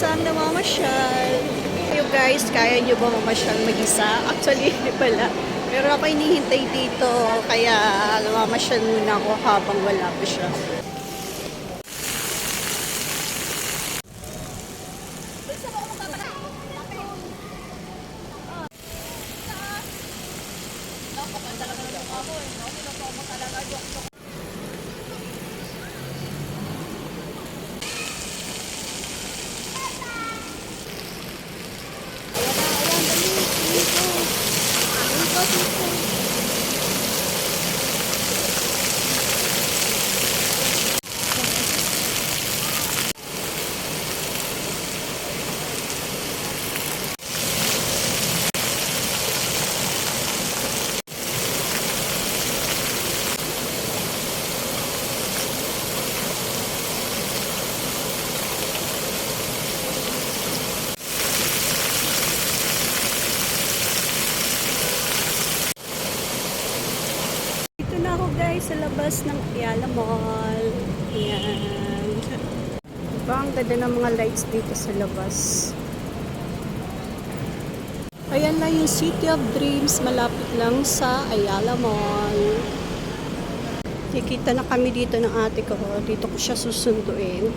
mag-isang namamasyal. You guys, kaya nyo ba mamasyal mag-isa? Actually, hindi pala. Pero ako hinihintay dito, kaya namamasyal muna ako habang wala pa siya. Dito na ako guys sa labas ng Ayala Mall. Ayan. Diba ang ganda ng mga lights dito sa labas. Ayan na yung City of Dreams, malapit lang sa Ayala Mall. Nakikita na kami dito ng ate ko. Dito ko siya susunduin.